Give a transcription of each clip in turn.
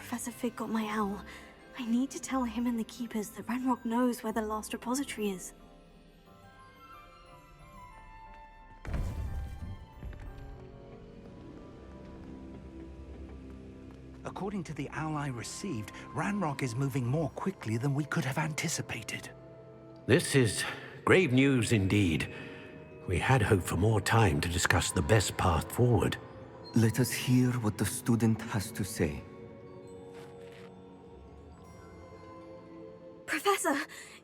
Professor Fig got my owl. I need to tell him and the keepers that Ranrock knows where the last repository is. According to the owl I received, Ranrock is moving more quickly than we could have anticipated. This is grave news indeed. We had hoped for more time to discuss the best path forward. Let us hear what the student has to say. Professor,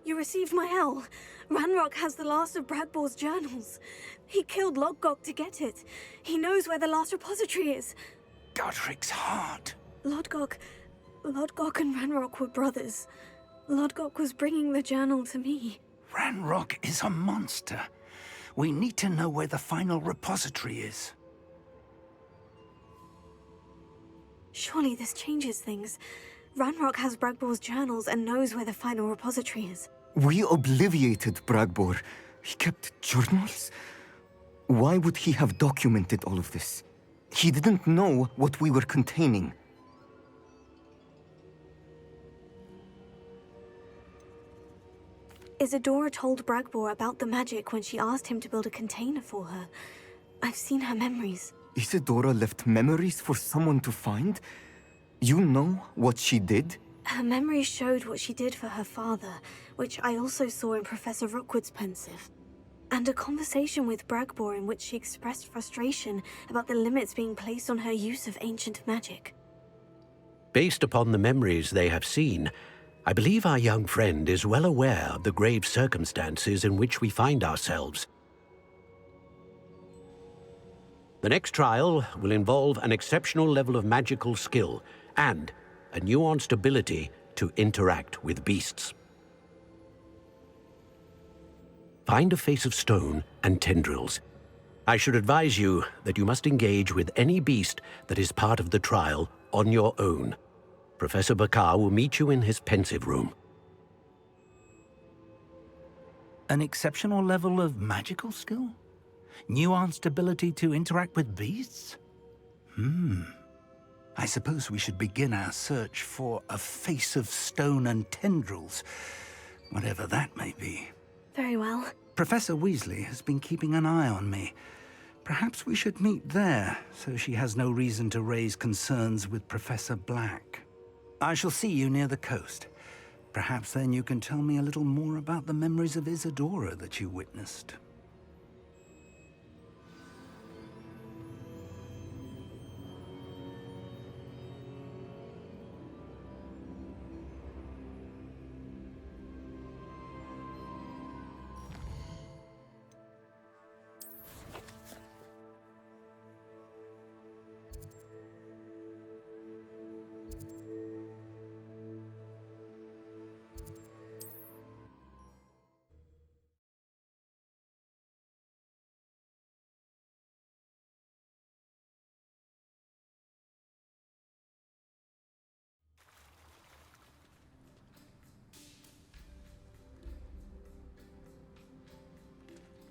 you received my owl. Ranrock has the last of Bragbor's journals. He killed Lodgok to get it. He knows where the last repository is. Godric's heart. Lodgok and Ranrock were brothers. Lodgok was bringing the journal to me. Ranrock is a monster. We need to know where the final repository is. Surely this changes things. Ranrock has Bragbor's journals and knows where the final repository is. We obliviated Bragbor. He kept journals? Why would he have documented all of this? He didn't know what we were containing. Isadora told Bragbor about the magic when she asked him to build a container for her. I've seen her memories. Isadora left memories for someone to find? You know what she did? Her memories showed what she did for her father, which I also saw in Professor Rookwood's pensive. And a conversation with Bragbor in which she expressed frustration about the limits being placed on her use of ancient magic. Based upon the memories they have seen, I believe our young friend is well aware of the grave circumstances in which we find ourselves. The next trial will involve an exceptional level of magical skill and a nuanced ability to interact with beasts. Find a face of stone and tendrils. I should advise you that you must engage with any beast that is part of the trial on your own. Professor Baccar will meet you in his pensive room. An exceptional level of magical skill? Nuanced ability to interact with beasts? I suppose we should begin our search for a face of stone and tendrils, whatever that may be. Very well. Professor Weasley has been keeping an eye on me. Perhaps we should meet there, so she has no reason to raise concerns with Professor Black. I shall see you near the coast. Perhaps then you can tell me a little more about the memories of Isadora that you witnessed.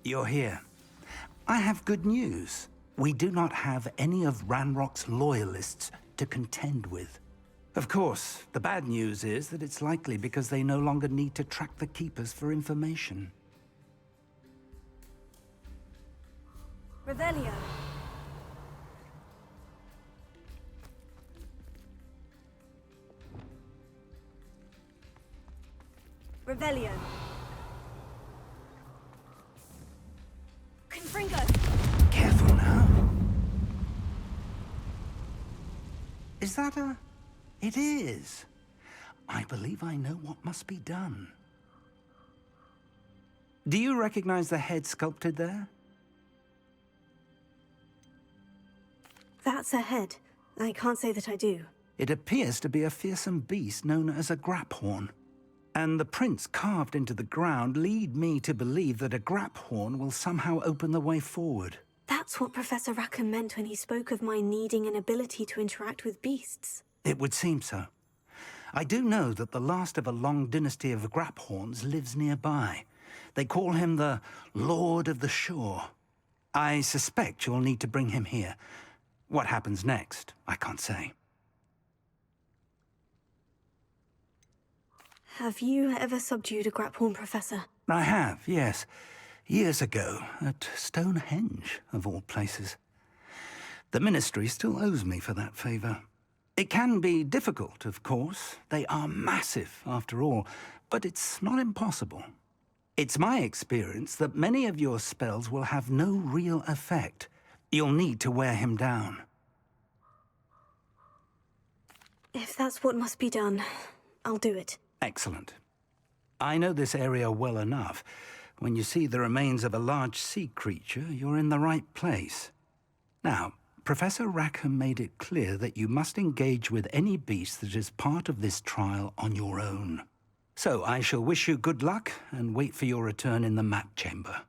You're here. I have good news. We do not have any of Ranrock's loyalists to contend with. Of course, the bad news is that it's likely because they no longer need to track the Keepers for information. Revelio. Revelio. Confringo. Careful now. Is that a... It is. I believe I know what must be done. Do you recognize the head sculpted there? That's a head. I can't say that I do. It appears to be a fearsome beast known as a graphorn. And the prints carved into the ground lead me to believe that a graphorn will somehow open the way forward. That's what Professor Rackham meant when he spoke of my needing an ability to interact with beasts. It would seem so. I do know that the last of a long dynasty of graphorns lives nearby. They call him the Lord of the Shore. I suspect you'll need to bring him here. What happens next, I can't say. Have you ever subdued a Graphorn, Professor? I have, yes. Years ago, at Stonehenge, of all places. The Ministry still owes me for that favor. It can be difficult, of course. They are massive, after all, but it's not impossible. It's my experience that many of your spells will have no real effect. You'll need to wear him down. If that's what must be done, I'll do it. Excellent. I know this area well enough. When you see the remains of a large sea creature, you're in the right place. Now, Professor Rackham made it clear that you must engage with any beast that is part of this trial on your own. So I shall wish you good luck and wait for your return in the map chamber.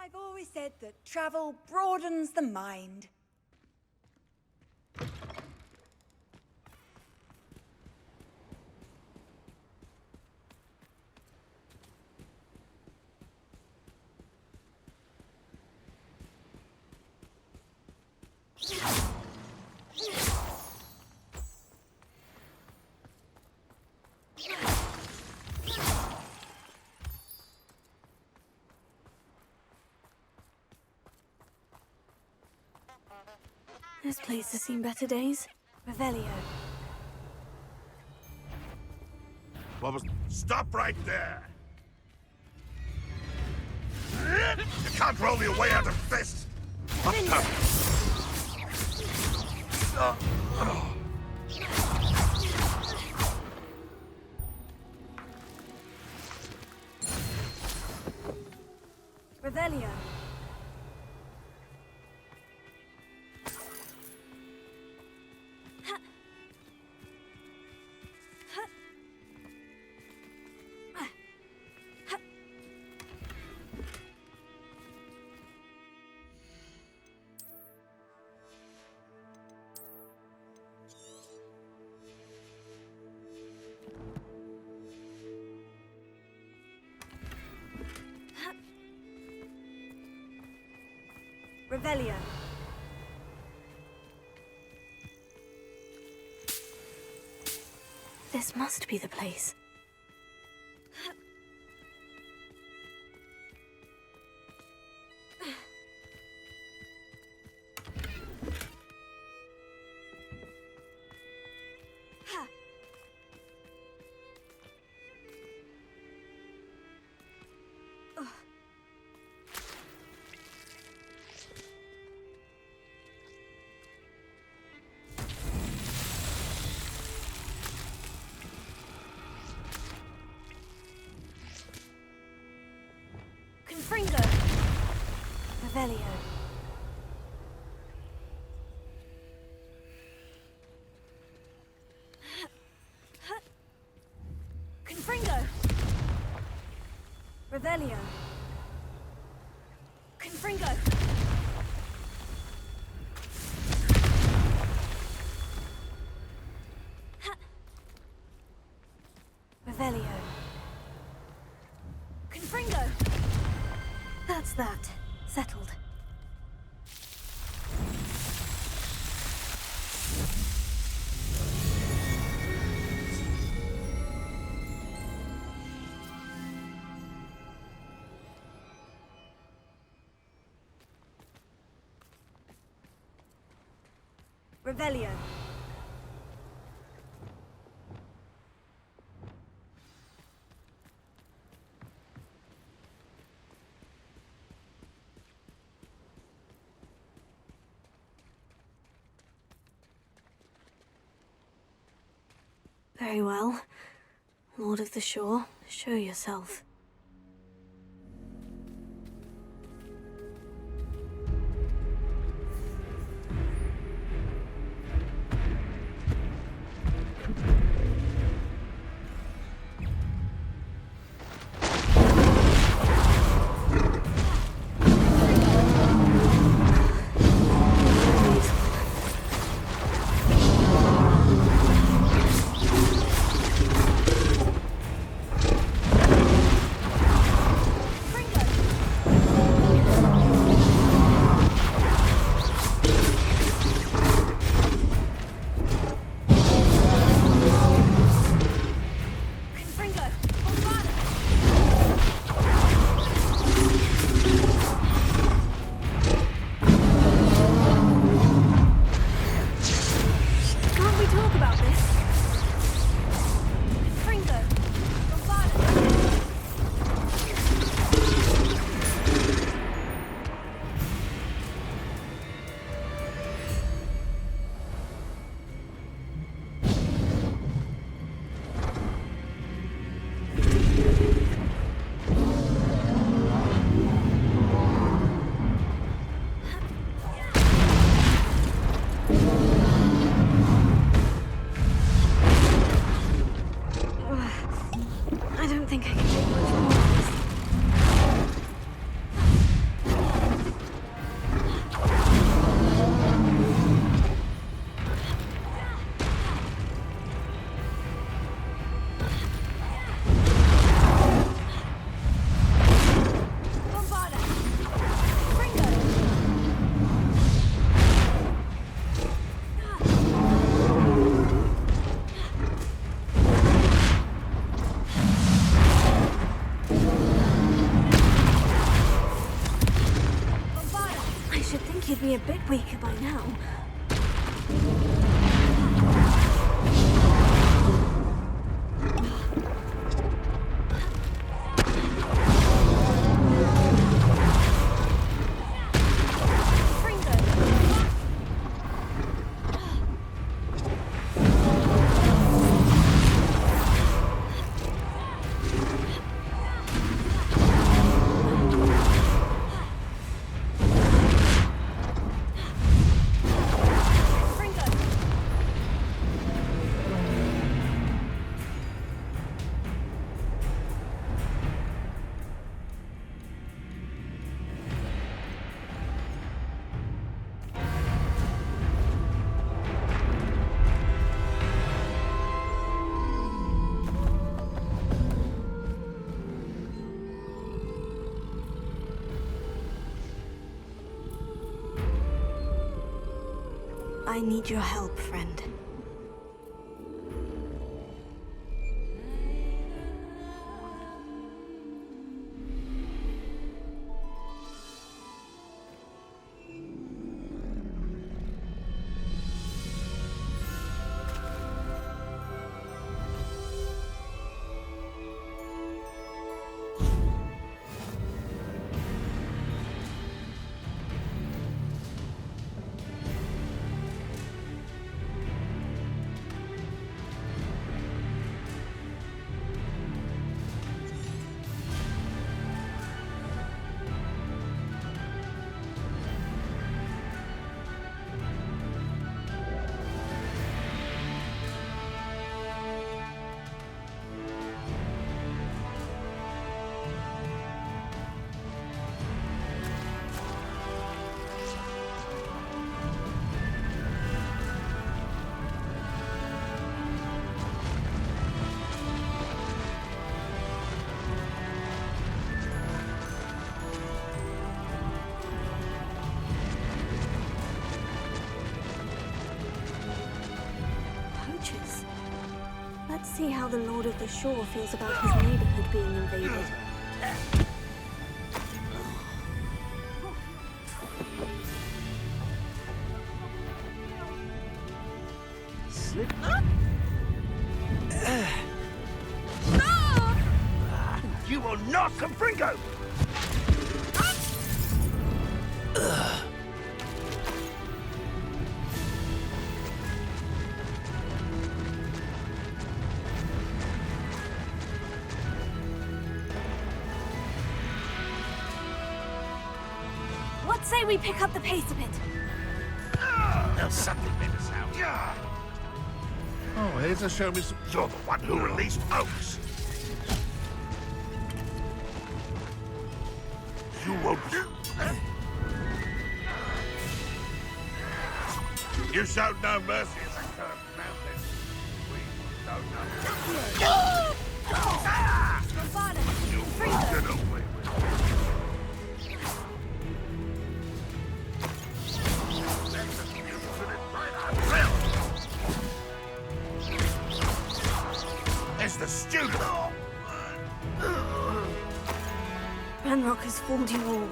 I've always said that travel broadens the mind. This place has seen better days. Revelio. What was... Stop right there! You can't roll your way out of this! Revelio. Revelio. This must be the place. Confringo. Revelio. Confringo. Revelio. Confringo. Revelio. Confringo. That's that. Settled. Revelio. Very well. Lord of the Shore, show yourself. I need your help, friend. Let's see how the Lord of the Shore feels about his neighborhood being invaded. Slip. You will not Confringo! What say we pick up the pace a bit? There's something in this house. Oh, here's to show me some... You're the one who released Oaks. You won't... You showed no mercy as a cursed mountain. We don't know. You won't get away with it. It's the student. Ranrock has fooled you all.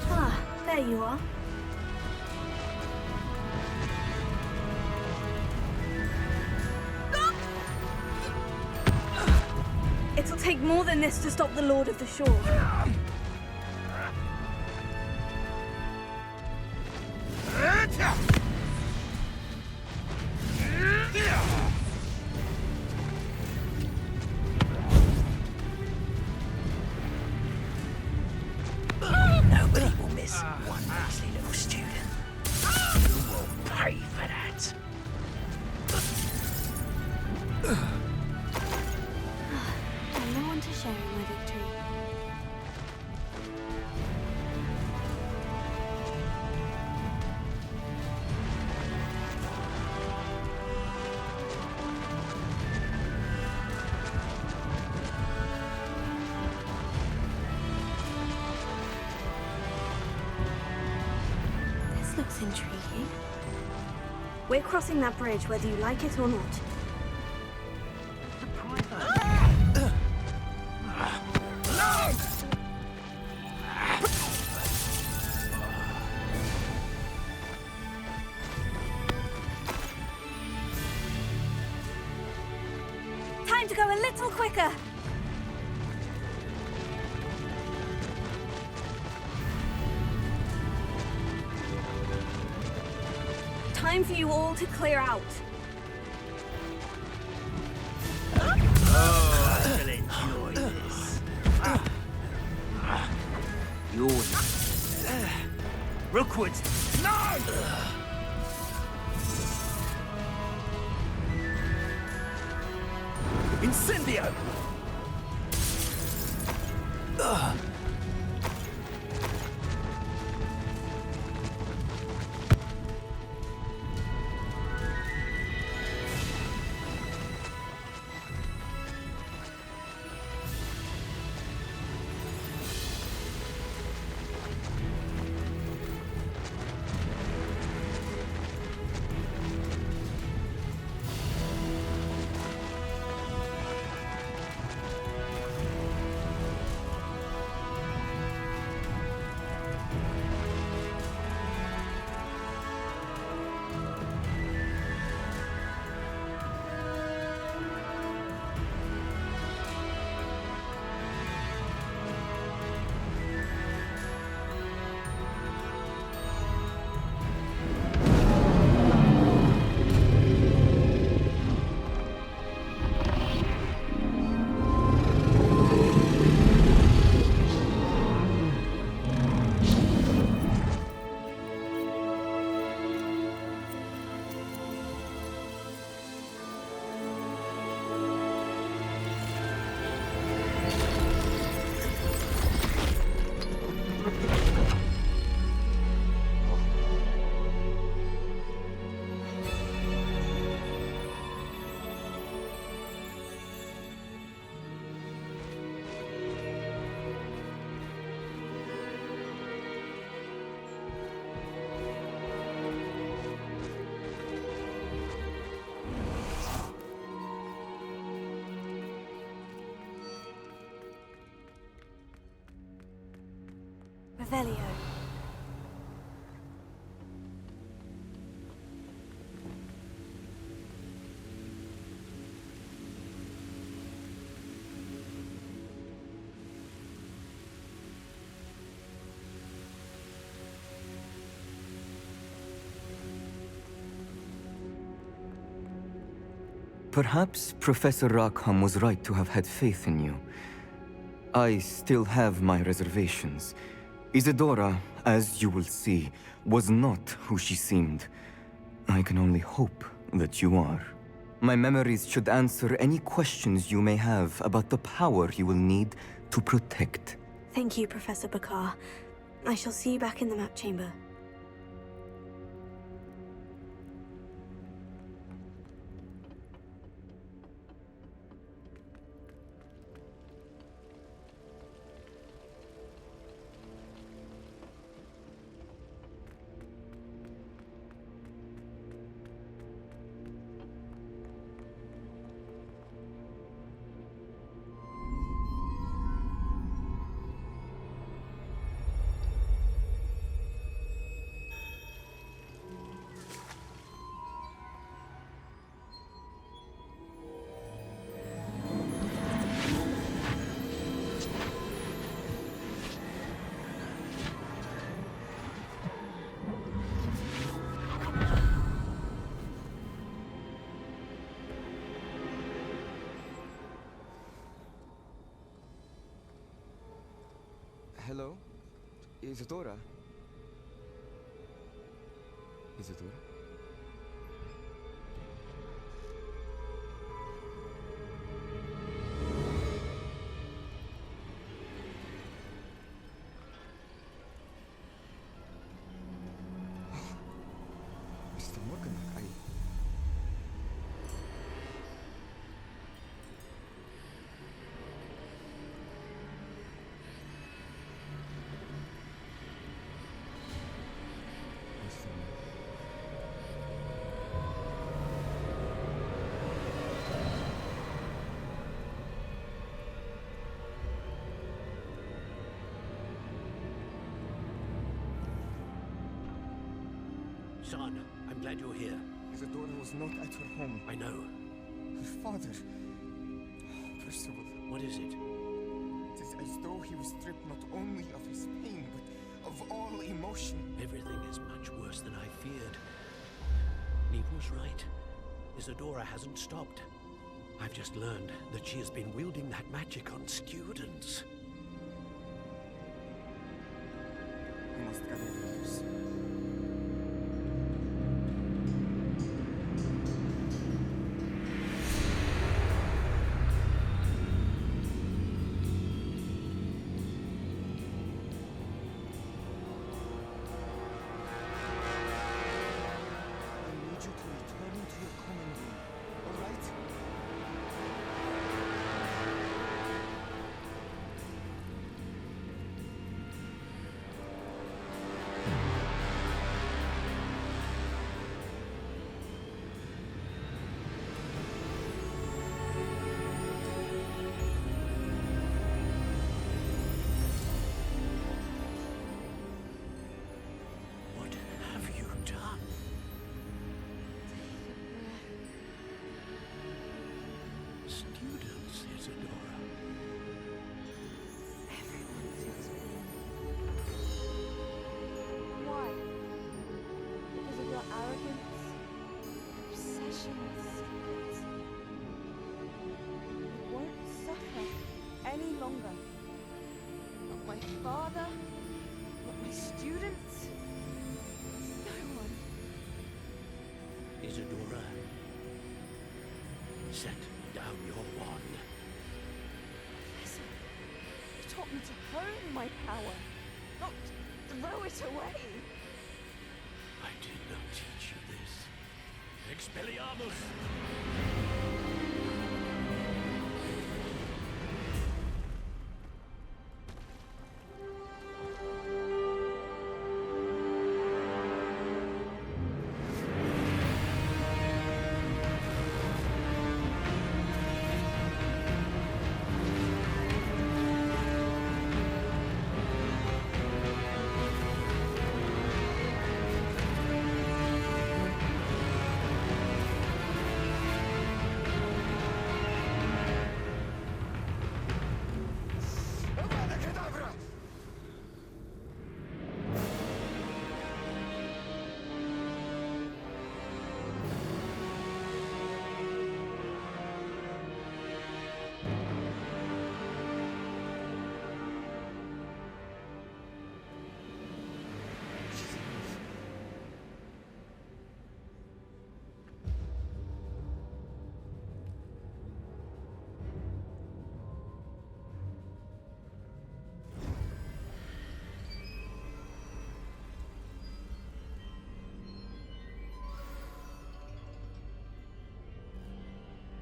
Ah, there you are. It'll take more than this to stop the Lord of the Shore. Nobody will miss one measly little student. You will pay for that. And no one to share in my victory. This looks intriguing. We're crossing that bridge whether you like it or not. Time to go a little quicker. Time for you all to clear out. Oh, I'll enjoy this. Yours. Rookwood. No! Incendio! Revelio. Perhaps Professor Rackham was right to have had faith in you. I still have my reservations. Isadora, as you will see, was not who she seemed. I can only hope that you are. My memories should answer any questions you may have about the power you will need to protect. Thank you, Professor Baccar. I shall see you back in the map chamber. Hello? Isadora? Isadora? Mr. Morgan, Son, I'm glad you're here. Isadora was not at her home. I know. Her father... Percival. What is it? It is as though he was stripped not only of his pain, but of all emotion. Everything is much worse than I feared. Neve was right. Isadora hasn't stopped. I've just learned that she has been wielding that magic on students. We must gather the news. Father, not my students, no one. Isadora, set down your wand. Professor, you taught me to hone my power, not throw it away. I did not teach you this. Expelliarmus!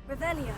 Revelio.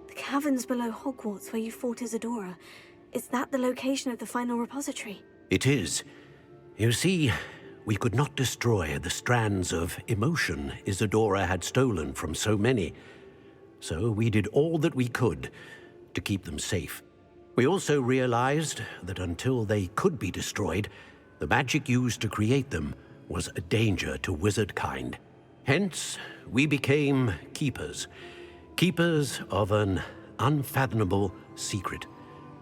The caverns below Hogwarts where you fought Isadora. Is that the location of the final repository? It is. You see, we could not destroy the strands of emotion Isadora had stolen from so many. So we did all that we could to keep them safe. We also realized that until they could be destroyed, the magic used to create them was a danger to wizard kind. Hence, we became keepers. Keepers of an unfathomable secret.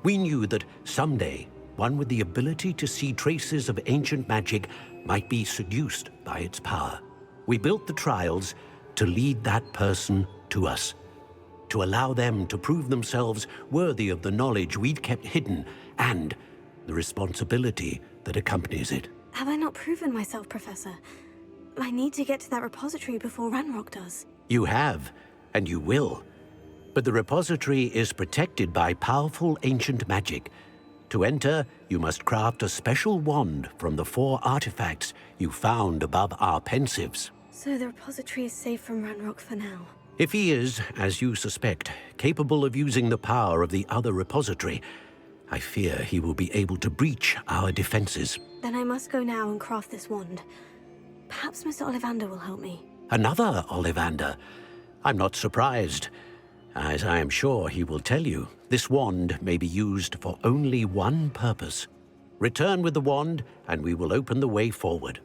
We knew that someday, one with the ability to see traces of ancient magic might be seduced by its power. We built the trials to lead that person to us, to allow them to prove themselves worthy of the knowledge we'd kept hidden and the responsibility that accompanies it. Have I not proven myself, Professor? I need to get to that repository before Ranrock does. You have, and you will. But the repository is protected by powerful ancient magic. To enter, you must craft a special wand from the 4 artifacts you found above our pensives. So the repository is safe from Ranrock for now. If he is, as you suspect, capable of using the power of the other repository, I fear he will be able to breach our defenses. Then I must go now and craft this wand. Perhaps Mr. Ollivander will help me. Another Ollivander? I'm not surprised. As I am sure he will tell you, this wand may be used for only one purpose. Return with the wand, and we will open the way forward.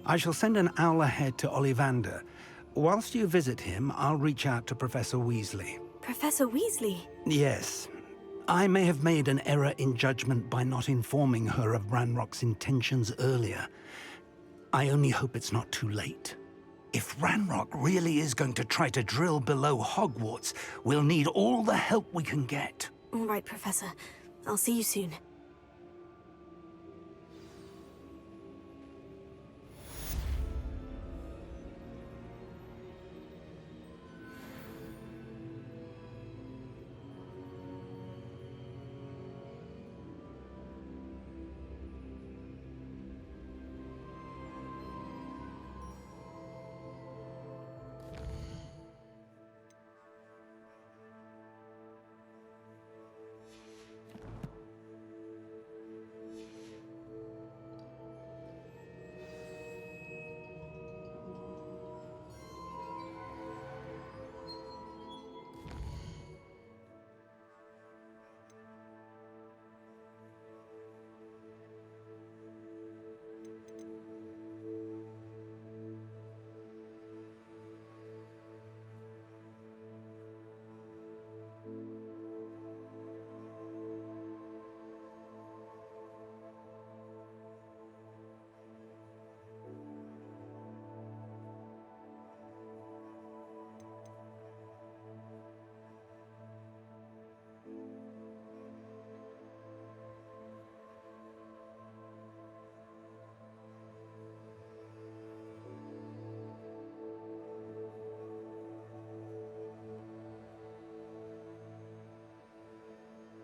I shall send an owl ahead to Ollivander. Whilst you visit him, I'll reach out to Professor Weasley. Professor Weasley? Yes. I may have made an error in judgment by not informing her of Ranrock's intentions earlier. I only hope it's not too late. If Ranrock really is going to try to drill below Hogwarts, we'll need all the help we can get. All right, Professor. I'll see you soon.